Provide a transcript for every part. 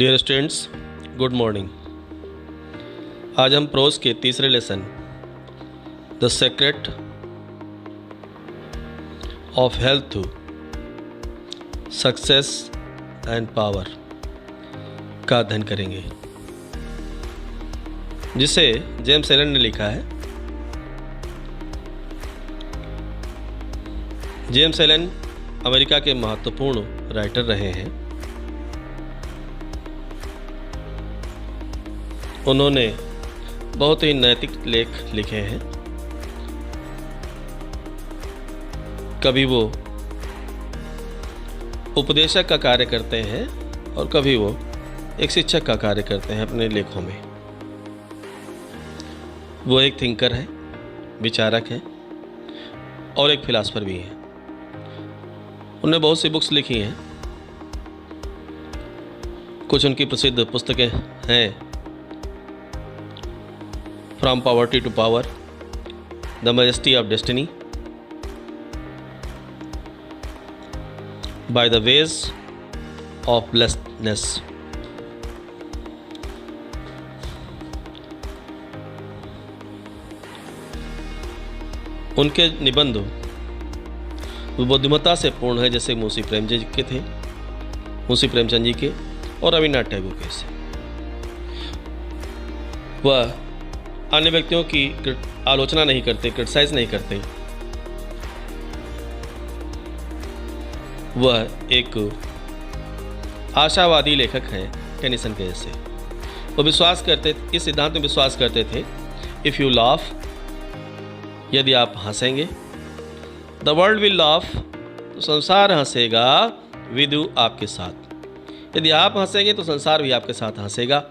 Dear students, good morning. आज हम pros के तीसरे lesson the secret of health, success and power का अध्ययन करेंगे, जिसे जेम्स एलन ने लिखा है। जेम्स एलन अमेरिका के महत्वपूर्ण राइटर रहे हैं। उन्होंने बहुत ही नैतिक लेख लिखे हैं। कभी वो उपदेशक का कार्य करते हैं और कभी वो एक शिक्षक का कार्य करते हैं अपने लेखों में। वो एक थिंकर है, विचारक है और एक फिलासफर भी है। उन्होंने बहुत सी बुक्स लिखी हैं। कुछ उनकी प्रसिद्ध पुस्तकें हैं, from poverty to power, the majesty of destiny, by the ways of blessedness. उनके निबंध बुद्धिमत्ता से पूर्ण है, जैसे मुंशी प्रेमचंद जी के थे, मुंशी प्रेमचंद जी के और रविन्द्रनाथ टैगोर के से। वह अन्य व्यक्तियों की आलोचना नहीं करते, क्रिटिसाइज नहीं करते। वह एक आशावादी लेखक हैं, टेनिसन के जैसे। वो विश्वास करते, इस सिद्धांत में विश्वास करते थे, इफ़ यू लाफ, यदि आप हंसेंगे, द वर्ल्ड विल लाफ, तो संसार हंसेगा विद यू, आपके साथ। यदि आप हंसेंगे तो संसार भी आपके साथ हंसेगा।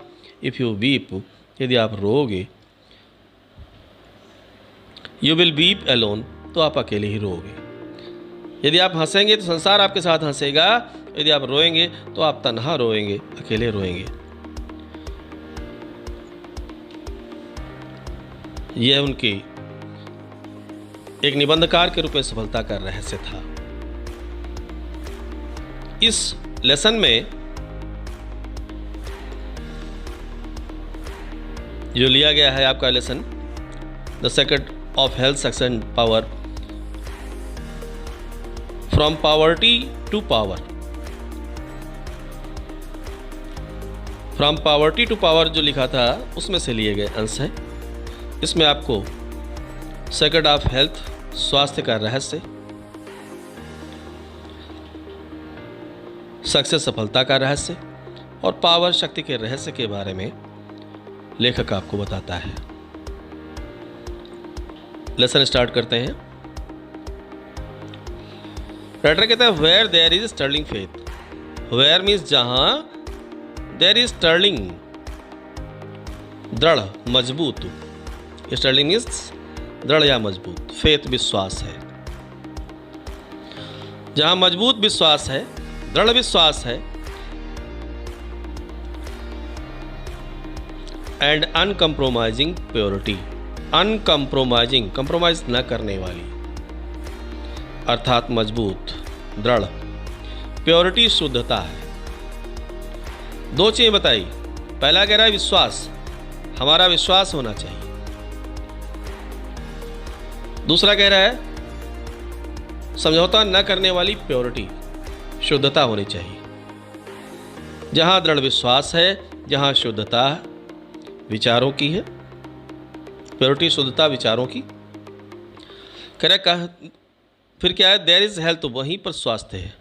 इफ़ यू वीप, यदि आप रोओगे, यू विल वीप अलोन, तो आप अकेले ही रोओगे। यदि आप हंसेंगे तो संसार आपके साथ हंसेगा, यदि आप रोएंगे तो आप तन्हा रोएंगे, अकेले रोएंगे। यह उनकी एक निबंधकार के रूप में सफलता का रहस्य था। इस लेसन में जो लिया गया है आपका lesson, the secret of health, success and power, from poverty to power, from poverty to power जो लिखा था उसमें से लिए गए अंश हैं। इसमें आपको सीक्रेट ऑफ हेल्थ, स्वास्थ्य का रहस्य, सक्सेस, सफलता का रहस्य, और पावर, शक्ति के रहस्य के बारे में लेखक आपको बताता है। लेसन स्टार्ट करते हैं। राइटर कहता है, where there is sterling faith. Where means जहां, देयर इज स्टर्लिंग, दृढ़, मजबूत। स्टर्लिंग मीन्स दृढ़ या मजबूत। फेथ विश्वास है। जहां मजबूत विश्वास है, दृढ़ विश्वास है, and uncompromising purity, uncompromising, compromise न करने वाली, अर्थात मजबूत, दृढ़। प्योरिटी शुद्धता है। दो चीजें बताई। पहला कह रहा है विश्वास, हमारा विश्वास होना चाहिए। दूसरा कह रहा है समझौता न करने वाली प्योरिटी, शुद्धता होनी चाहिए। जहां दृढ़ विश्वास है, जहां शुद्धता विचारों की है, प्योरिटी, शुद्धता विचारों की। करेक्ट। फिर क्या है, देयर इज हेल्थ, वहीं पर स्वास्थ्य है।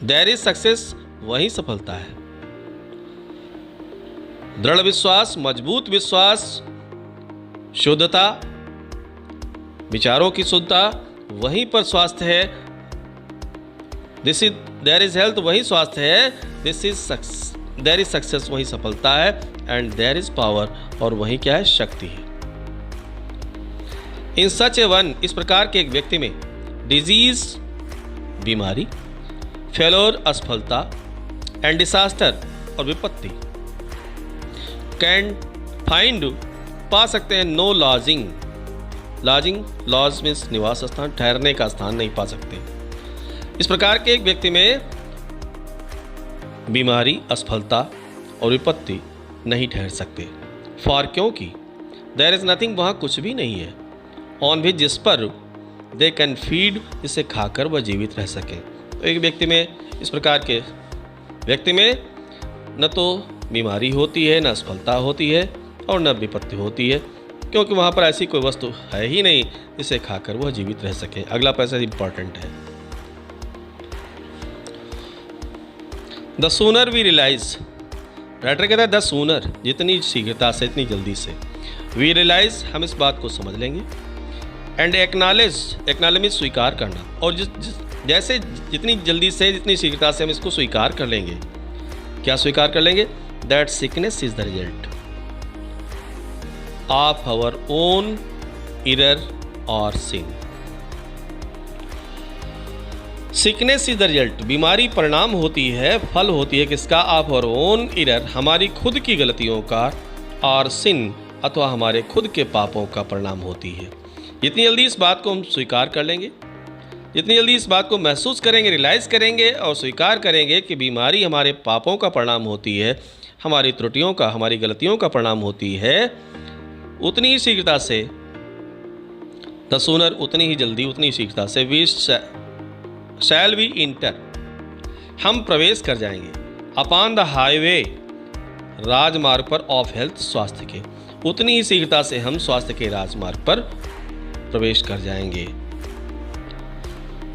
देयर इज सक्सेस, वहीं सफलता है। दृढ़ विश्वास, मजबूत विश्वास, शुद्धता, विचारों की शुद्धता, वहीं पर स्वास्थ्य है। This is there is health, वहीं स्वास्थ्य है। This is success, there is success, वहीं सफलता है। एंड देयर इज पावर, और वहीं क्या है, शक्ति है। इन सच ए वन, इस प्रकार के एक व्यक्ति में, डिजीज, बीमारी, फेलोर, असफलता, एंड डिसास्टर, और विपत्ति, कैन फाइंड, पा सकते हैं, no lodging. Lodging, lodge means निवास स्थान, ठहरने का स्थान नहीं पा सकते। इस प्रकार के एक व्यक्ति में बीमारी, असफलता और विपत्ति नहीं ठहर सकते। फॉर क्योंकि देयर इज़ नथिंग, वहाँ कुछ भी नहीं है। ऑन भी, जिस पर दे कैन फीड, जिसे खाकर वह जीवित रह सके। तो एक व्यक्ति में, इस प्रकार के व्यक्ति में न तो बीमारी होती है, न असफलता होती है और न विपत्ति होती है, क्योंकि वहाँ पर ऐसी कोई वस्तु है ही नहीं जिसे खाकर वह जीवित रह सके। अगला पैसेज इंपॉर्टेंट है। The sooner we realise, writer कहता है द सूनर, जितनी शीघ्रता से, इतनी जल्दी से, वी रियलाइज, हम इस बात को समझ लेंगे, एंड एक्नॉलेज स्वीकार करना, और जैसे जितनी जल्दी से, जितनी शीघ्रता से हम इसको स्वीकार कर लेंगे। क्या स्वीकार कर लेंगे? That sickness is the result of our own error और सिन। सिकनेस इज द रिजल्ट, बीमारी परिणाम होती है, फल होती है किसका? ऑफ आवर ओन एरर, हमारी खुद की गलतियों का, और सिन अथवा हमारे खुद के पापों का परिणाम होती है। जितनी जल्दी इस बात को हम स्वीकार कर लेंगे, जितनी जल्दी इस बात को महसूस करेंगे, रियलाइज़ करेंगे और स्वीकार करेंगे कि बीमारी हमारे पापों का परिणाम होती है, हमारी त्रुटियों का, हमारी गलतियों का परिणाम होती है, उतनी ही शीघ्रता से, द सूनर, उतनी ही जल्दी, उतनी ही शीघ्रता से, वी शैल वी इंटर, हम प्रवेश कर जाएंगे, अपॉन द हाईवे, राजमार्ग पर, ऑफ हेल्थ, स्वास्थ्य के, उतनी ही शीघ्रता से हम स्वास्थ्य के राजमार्ग पर प्रवेश कर जाएंगे।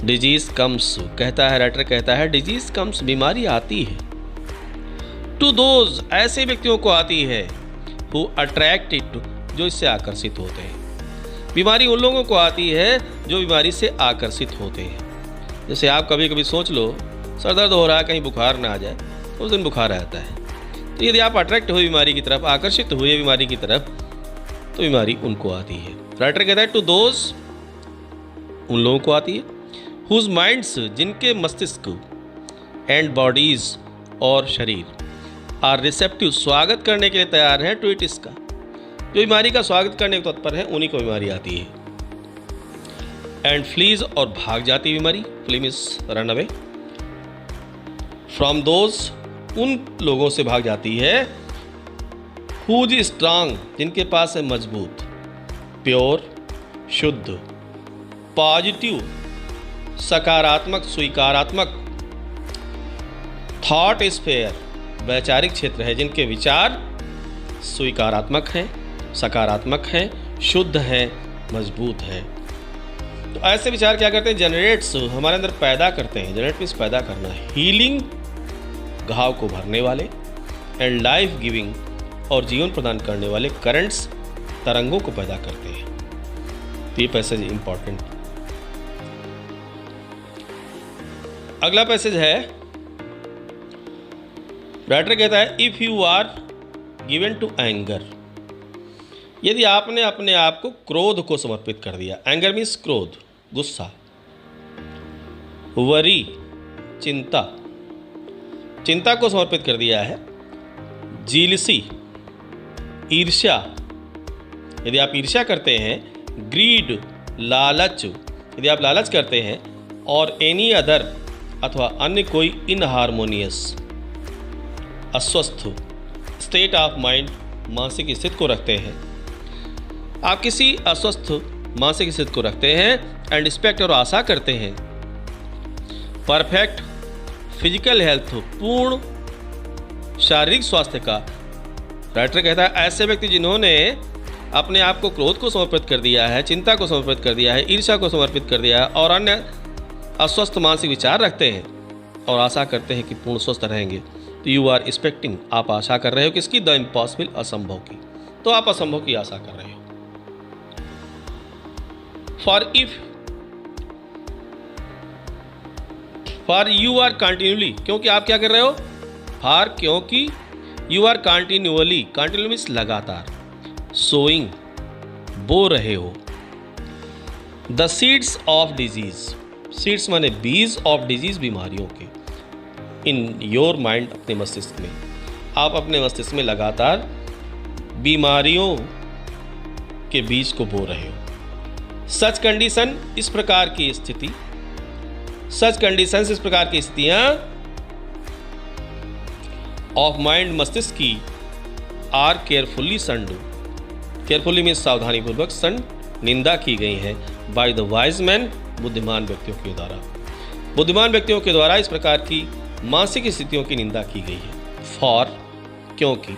डिजीज कम्स, कहता है राइटर, कहता है डिजीज कम्स, बीमारी आती है, टू दोज, ऐसे व्यक्तियों को आती है, हु अट्रैक्ट इट, जो इससे आकर्षित होते हैं। बीमारी उन लोगों को आती है जो बीमारी से आकर्षित होते हैं। जैसे आप कभी कभी सोच लो, सर दर्द हो रहा है, कहीं बुखार ना आ जाए, उस दिन बुखार रहता है, तो यदि आप अट्रैक्ट हुए बीमारी की तरफ, आकर्षित हुए बीमारी की तरफ, तो बीमारी उनको आती है। राइटर कहता है टू दोज, उन लोगों को आती है, हुज माइंड्स, जिनके मस्तिष्क, एंड बॉडीज, और शरीर, आर रिसेप्टिव, स्वागत करने के लिए तैयार है, टू इट, इसका, जो बीमारी का स्वागत करने को तत्पर है, उन्हीं को बीमारी आती है। एंड फ्लीज, और भाग जाती है बीमारी, flee means run away, from those, उन लोगों से भाग जाती है, हुज स्ट्रांग, जिनके पास है मजबूत, प्योर, शुद्ध, पॉजिटिव, सकारात्मक, स्वीकारात्मक, थॉट स्फेयर, वैचारिक क्षेत्र है, जिनके विचार स्वीकारात्मक हैं, सकारात्मक हैं, शुद्ध हैं, मजबूत हैं। तो ऐसे विचार क्या करते हैं? जनरेट्स, हमारे अंदर पैदा करते हैं, जनरेट मीन्स पैदा करना, हीलिंग, घाव को भरने वाले, एंड लाइफ गिविंग, और जीवन प्रदान करने वाले करंट्स, तरंगों को पैदा करते हैं। तो ये पैसेज इंपॉर्टेंट। अगला पैसेज है, राइटर कहता है if you are given to anger, यदि आपने अपने आप को क्रोध को समर्पित कर दिया, एंगर मीन्स क्रोध, गुस्सा, वरी, चिंता, चिंता को समर्पित कर दिया है, जीलसी, ईर्ष्या, यदि आप ईर्ष्या करते हैं, ग्रीड, लालच, यदि आप लालच करते हैं, और एनी अदर, अथवा अन्य कोई इनहार्मोनियस, अस्वस्थ, स्टेट ऑफ माइंड, मानसिक स्थिति को रखते हैं, आप किसी अस्वस्थ मानसिक स्थिति को रखते हैं, एंड एक्सपेक्ट, और आशा करते हैं, परफेक्ट फिजिकल हेल्थ, पूर्ण शारीरिक स्वास्थ्य का। राइटर कहता है ऐसे व्यक्ति जिन्होंने अपने आप को क्रोध को समर्पित कर दिया है, चिंता को समर्पित कर दिया है, ईर्ष्या को समर्पित कर दिया है, और अन्य अस्वस्थ मानसिक विचार रखते हैं, और आशा करते हैं कि पूर्ण स्वस्थ रहेंगे, तो यू आर एक्सपेक्टिंग, आप आशा कर रहे हो किसकी? द इम्पॉसिबल, असंभव की। तो आप असंभव की आशा कर रहे हो। फॉर यू आर कंटिन्यूली, क्योंकि आप क्या कर रहे हो? फॉर, क्योंकि, you are continuously, continue means लगातार, सोइंग, बो रहे हो, the seeds of disease, seeds माने बीज, ऑफ डिजीज, बीमारियों के, इन योर माइंड, अपने मस्तिष्क में, आप अपने मस्तिष्क में लगातार बीमारियों के बीज को बो रहे हो। सच कंडीशन, इस प्रकार की स्थिति, सच कंडीशंस, इस प्रकार की स्थितियां, ऑफ माइंड मस्तिष्क की आर केयरफुली सन्ड, केयरफुली में सावधानी पूर्वक सन्ड निंदा की गई है बाय द वाइज मैन, बुद्धिमान व्यक्तियों के द्वारा। बुद्धिमान व्यक्तियों के द्वारा इस प्रकार की मानसिक स्थितियों की निंदा की गई है। फॉर, क्योंकि,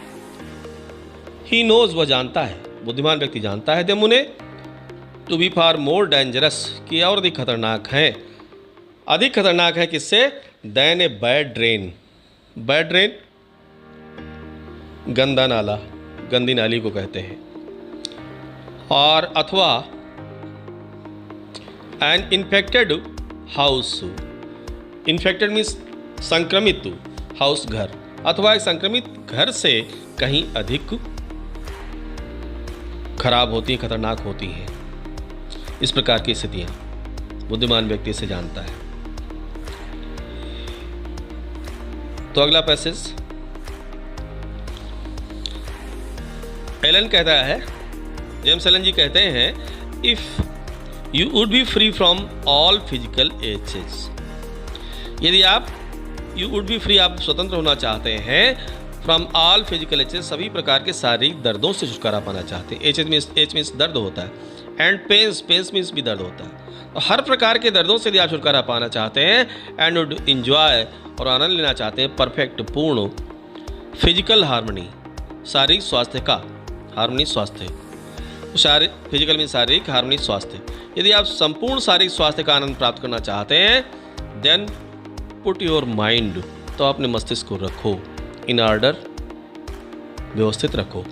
ही नोज, वह जानता है, बुद्धिमान व्यक्ति जानता है, देम उन्हें, to be far more dangerous, कि और अधिक खतरनाक है, अधिक खतरनाक है किससे, than a bad drain. Bad drain गंदा नाला, गंदी नाली को कहते हैं, और अथवा an infected house, infected means संक्रमित, हाउस घर, अथवा एक संक्रमित घर से कहीं अधिक खराब होती हैं, खतरनाक होती हैं। इस प्रकार की स्थितियां बुद्धिमान व्यक्ति से जानता है। तो अगला पैसेज एलन कहता है, जेम्स एलन जी कहते हैं, if you would be free from all physical aches, यदि आप यू वुड बी फ्री, आप स्वतंत्र होना चाहते हैं, फ्रॉम ऑल फिजिकल एचेस, सभी प्रकार के शारीरिक दर्दों से छुटकारा पाना चाहते हैं। एच मीन्स दर्द होता है, एंड पेन्स, पेन्स मीन्स भी दर्द होता है। तो हर प्रकार के दर्दों से यदि आप छुटकारा पाना चाहते हैं, एंड वुड इंजॉय, और आनंद लेना चाहते हैं, परफेक्ट, पूर्ण फिजिकल हार्मनी, शारीरिक स्वास्थ्य का, हार्मनी स्वास्थ्य, फिजिकल मीन शारीरिक, हार्मनी स्वास्थ्य, यदि आप संपूर्ण शारीरिक स्वास्थ्य का आनंद प्राप्त करना चाहते हैं, देन पुट योर माइंड, तो अपने मस्तिष्क को रखो इन ऑर्डर, व्यवस्थित रखो,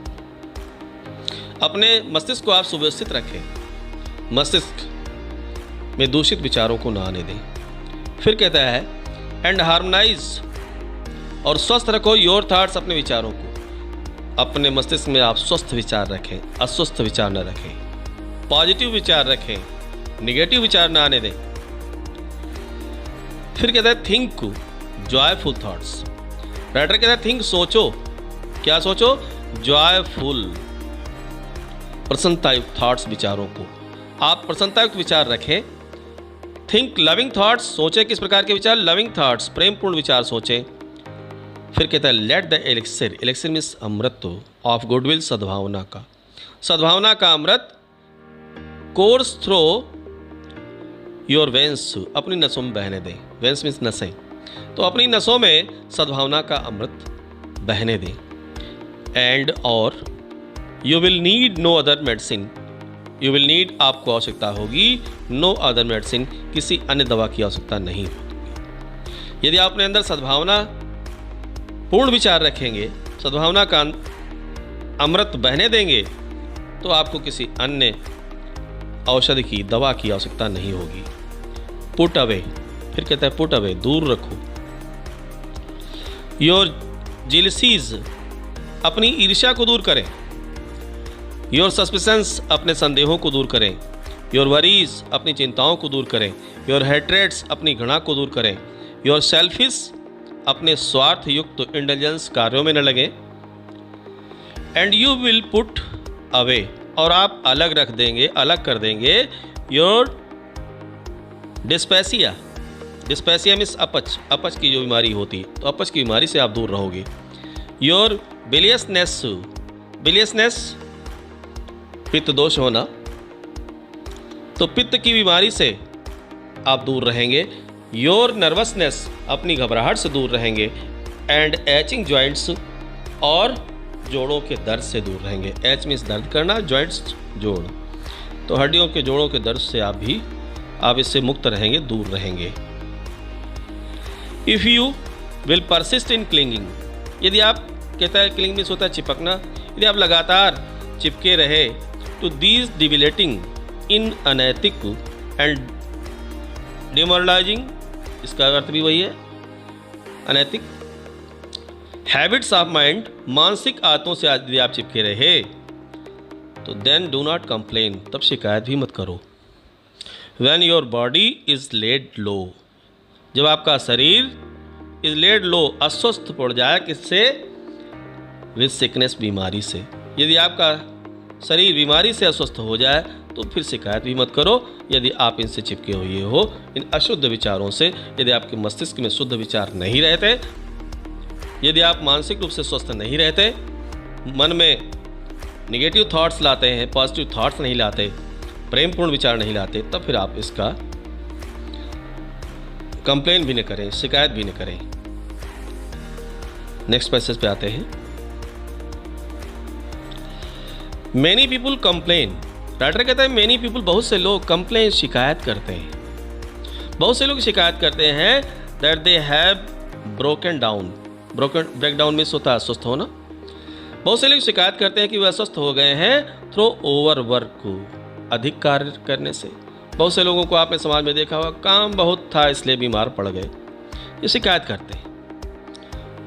अपने मस्तिष्क को आप सुव्यवस्थित रखें, मस्तिष्क में दूषित विचारों को न आने दें। फिर कहता है, एंड हार्मोनाइज, और स्वस्थ रखो योर थॉट्स, अपने विचारों को, अपने मस्तिष्क में आप स्वस्थ विचार रखें, अस्वस्थ विचार न रखें, पॉजिटिव विचार रखें, निगेटिव विचार न आने दें। फिर कहता है, थिंक जॉयफुल थॉट्स, राइटर कहता है, थिंक, सोचो, क्या सोचो, जॉयफुल, प्रसन्नतायुक्त थॉट्स, विचारों को आप प्रसन्नतायुक्त विचार रखें। थिंक लविंग थॉट्स, सोचें किस प्रकार के विचार, लविंग थॉट्स, प्रेमपूर्ण विचार सोचें। फिर कहता है, let the elixir, elixir means अमृत ऑफ गुडविल, सद्भावना का, सद्भावना का अमृत, कोर्स थ्रो योर वेंस, अपनी नसों में बहने दें, वेंस मीन्स नसें, तो अपनी नसों में सद्भावना का अमृत बहने दें। एंड और you will need no other medicine, you will need, आपको आवश्यकता होगी, नो अदर मेडिसिन, किसी अन्य दवा की आवश्यकता नहीं होगी। यदि आप अपने अंदर सद्भावना पूर्ण विचार रखेंगे, सद्भावना का अमृत बहने देंगे, तो आपको किसी अन्य औषधि की, दवा की आवश्यकता नहीं होगी। पुट अवे, फिर कहता है पुट अवे, दूर रखो, योर जेलसीज, अपनी ईर्ष्या को दूर करें, योर सस्पिशंस, अपने संदेहों को दूर करें, योर वरीज, अपनी चिंताओं को दूर करें, योर हेट्रेड्स, अपनी घृणा को दूर करें, योर सेल्फिश, अपने स्वार्थ युक्त इंटेलिजेंस कार्यों में न लगें। And you will put away, और आप अलग रख देंगे, अलग कर देंगे, योर डिस्पेसिया, डिस्पेसिया मीन्स अपच, अपच की जो बीमारी होती है, तो अपच की बीमारी से आप दूर रहोगे। योर बिलियसनेस, बिलियसनेस पित्त दोष होना, तो पित्त की बीमारी से आप दूर रहेंगे। योर नर्वसनेस, अपनी घबराहट से दूर रहेंगे। एंड एचिंग जॉइंट्स, और जोड़ों के दर्द से दूर रहेंगे। एच मीन्स दर्द करना, जॉइंट्स जोड़, तो हड्डियों के जोड़ों के दर्द से आप इससे मुक्त रहेंगे, दूर रहेंगे। If you will persist in clinging, यदि आप, कहता है क्लिंग मीन्स होता है चिपकना, यदि आप लगातार चिपके रहे टू दीज डिविलेटिंग, इन अनैतिक एंड डिमोरलाइजिंग, इसका अर्थ भी वही है, अनैतिक हैबिट्स ऑफ माइंड, मानसिक आदतों से यदि आप चिपके रहे, तो देन डू नॉट कंप्लेन, तब शिकायत भी मत करो। When your body is laid low, जब आपका शरीर इज लेड लो, अस्वस्थ पड़ जाए, किससे, विद सिकनेस, बीमारी से, यदि आपका शरीर बीमारी से अस्वस्थ हो जाए, तो फिर शिकायत भी मत करो। यदि आप इनसे चिपके हुए हो, इन अशुद्ध विचारों से, यदि आपके मस्तिष्क में शुद्ध विचार नहीं रहते, यदि आप मानसिक रूप से स्वस्थ नहीं रहते, मन में निगेटिव थॉट्स लाते हैं, पॉजिटिव थॉट्स नहीं लाते, प्रेमपूर्ण विचार नहीं लाते, तब फिर आप इसका कंप्लेन भी न करें, शिकायत भी न करें। नेक्स्ट पैसेज पे आते हैं। मैनी पीपुल कंप्लेन, राइटर कहता है मैनी पीपुल, बहुत से लोग कंप्लेन, शिकायत करते हैं। बहुत से लोग शिकायत करते हैं that they have broken down. Break down means होता है अस्वस्थ होना। बहुत से लोग शिकायत करते हैं कि वे अस्वस्थ हो गए हैं थ्रू ओवर वर्क, अधिक कार्य करने से। बहुत से लोगों को आपने समाज में देखा होगा, काम बहुत था इसलिए बीमार पड़ गए, ये शिकायत करते हैं।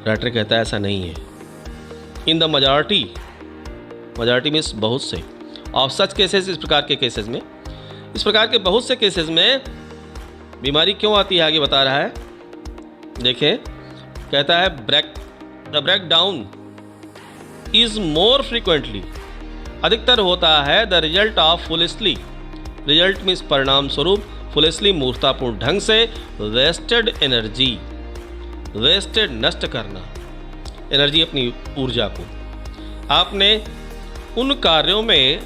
राइटर कहता है ऐसा नहीं है। In the majority, majority means बहुत से, ऑफ सच केसेस, इस प्रकार के केसेस में, इस प्रकार के बहुत से केसेस में बीमारी क्यों आती है आगे बता रहा है। देखें, कहता है the break down is more frequently, अधिकतर होता है the result of foolishly, result means परिणाम स्वरूप, फुलिशली मूर्खतापूर्ण ढंग से, वेस्टेड एनर्जी, वेस्टेड नष्ट करना, एनर्जी अपनी ऊर्जा को, आपने उन कार्यों में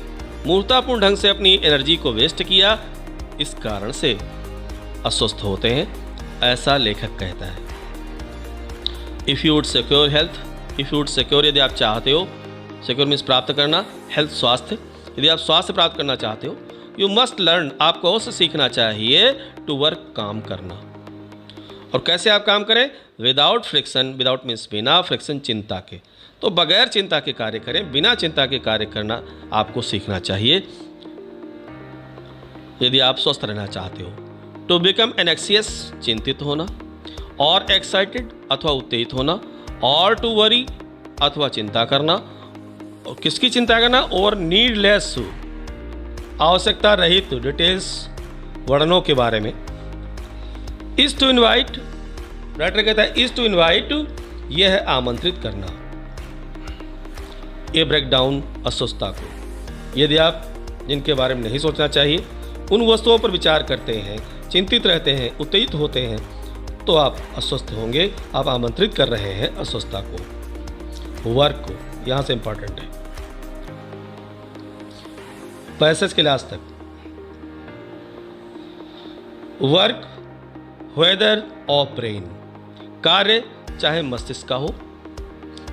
मूर्खतापूर्ण ढंग से अपनी एनर्जी को वेस्ट किया, इस कारण से अस्वस्थ होते हैं, ऐसा लेखक कहता है। If you would secure health, if you would secure, यदि आप चाहते हो, सिक्योर मीन्स प्राप्त करना, हेल्थ स्वास्थ्य, यदि आप स्वास्थ्य प्राप्त करना चाहते हो, यू मस्ट लर्न, आपको अवश्य सीखना चाहिए टू वर्क, काम करना। और कैसे आप काम करें? विदाउट फ्रिक्शन, विदाउट मीन्स बिना फ्रिक्शन, चिंता के, तो बगैर चिंता के कार्य करें, बिना चिंता के कार्य करना आपको सीखना चाहिए यदि आप स्वस्थ रहना चाहते हो। टू बिकम एनेक्सियस, चिंतित होना, और एक्साइटेड अथवा उत्तेजित होना, और टू वरी अथवा चिंता करना, और किसकी चिंता करना? और नीडलेस, आवश्यकता रहित, डिटेल्स, वर्णनों के बारे में। इज टू इनवाइट, राइटर कहता है इज टू इनवाइट, यह है आमंत्रित करना, ये ब्रेक डाउन, अस्वस्थता को। यदि आप जिनके बारे में नहीं सोचना चाहिए, उन वस्तुओं पर विचार करते हैं, चिंतित रहते हैं, उत्तेजित होते हैं, तो आप अस्वस्थ होंगे, आप आमंत्रित कर रहे हैं अस्वस्थता को, वर्क को, यहाँ से इंपॉर्टेंट है। पैसेज के लास्ट तक, वर्क वेदर ऑफ ब्रेन, कार्य चाहे मस्तिष्क का हो,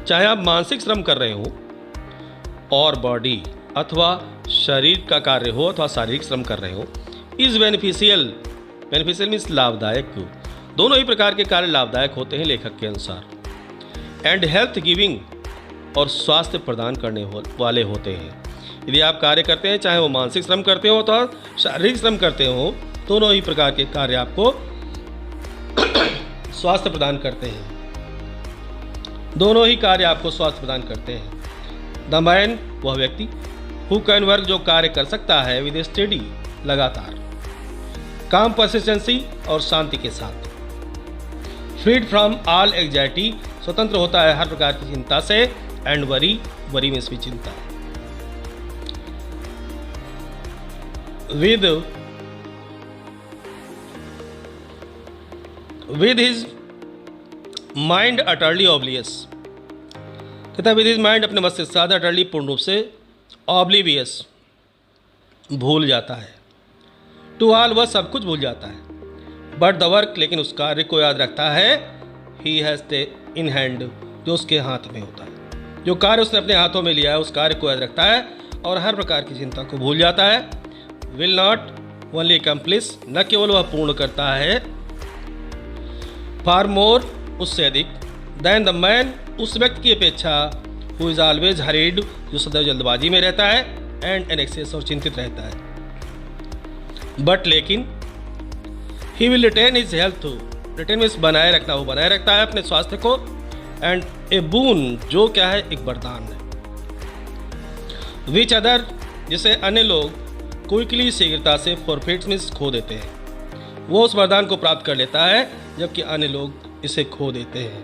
चाहे आप मानसिक श्रम कर रहे हो, और बॉडी अथवा शरीर का कार्य हो अथवा शारीरिक श्रम कर रहे हो, इज बेनिफिशियल, बेनिफिशियल मीन्स लाभदायक, दोनों ही प्रकार के कार्य लाभदायक होते हैं लेखक के अनुसार। एंड हेल्थ गिविंग, और स्वास्थ्य प्रदान करने वाले होते हैं। यदि आप कार्य करते हैं, चाहे वो मानसिक श्रम करते हो अथवा शारीरिक श्रम करते हो, दोनों ही प्रकार के कार्य आपको स्वास्थ्य प्रदान करते हैं, दोनों ही कार्य आपको स्वास्थ्य प्रदान करते हैं। द मैन, वह व्यक्ति, हु कैन वर्क, जो कार्य कर सकता है, विद स्टडी, लगातार, काम, परसिस्टेंसी, और शांति के साथ। फ्रीड फ्रॉम ऑल एंग्जाइटी, स्वतंत्र होता है हर प्रकार की चिंता से। एंड वरी, वरी मीन्स भी चिंता। विद हिज माइंड अटरली ऑब्लियस, कहता है विद हिज माइंड, अपने मस्तिष्क के साथ, अटरली, पूर्ण रूप से, ऑब्लिवियस, भूल जाता है, टू ऑल, वह सब कुछ भूल जाता है, बट द वर्क, लेकिन उस कार्य को याद रखता है, ही हैज इन हैंड, जो उसके हाथ में होता है, जो कार्य उसने अपने हाथों में लिया है उस कार्य को याद रखता है और हर प्रकार की चिंता को भूल जाता है। विल नॉट ओनली अकम्प्लिश, न केवल वह पूर्ण करता है, फार मोर, उससे अधिक, देन द मैन, उस व्यक्ति की अपेक्षा, हु इज ऑलवेज हरीड, जो सदैव जल्दबाजी में रहता है, एंड एनेक्सियस, और चिंतित रहता है। बट लेकिन, he will retain his health, retain means बनाए रखना, वो बनाए रखता है अपने स्वास्थ्य को, एंड ए बून, जो क्या है, एक वरदान है। विच अदर, जिसे अन्य लोग क्विकली, शीघ्रता से, फॉरफिट्स मीन्स खो देते हैं, वो उस वरदान को प्राप्त कर लेता है, जबकि अन्य लोग इसे खो देते हैं।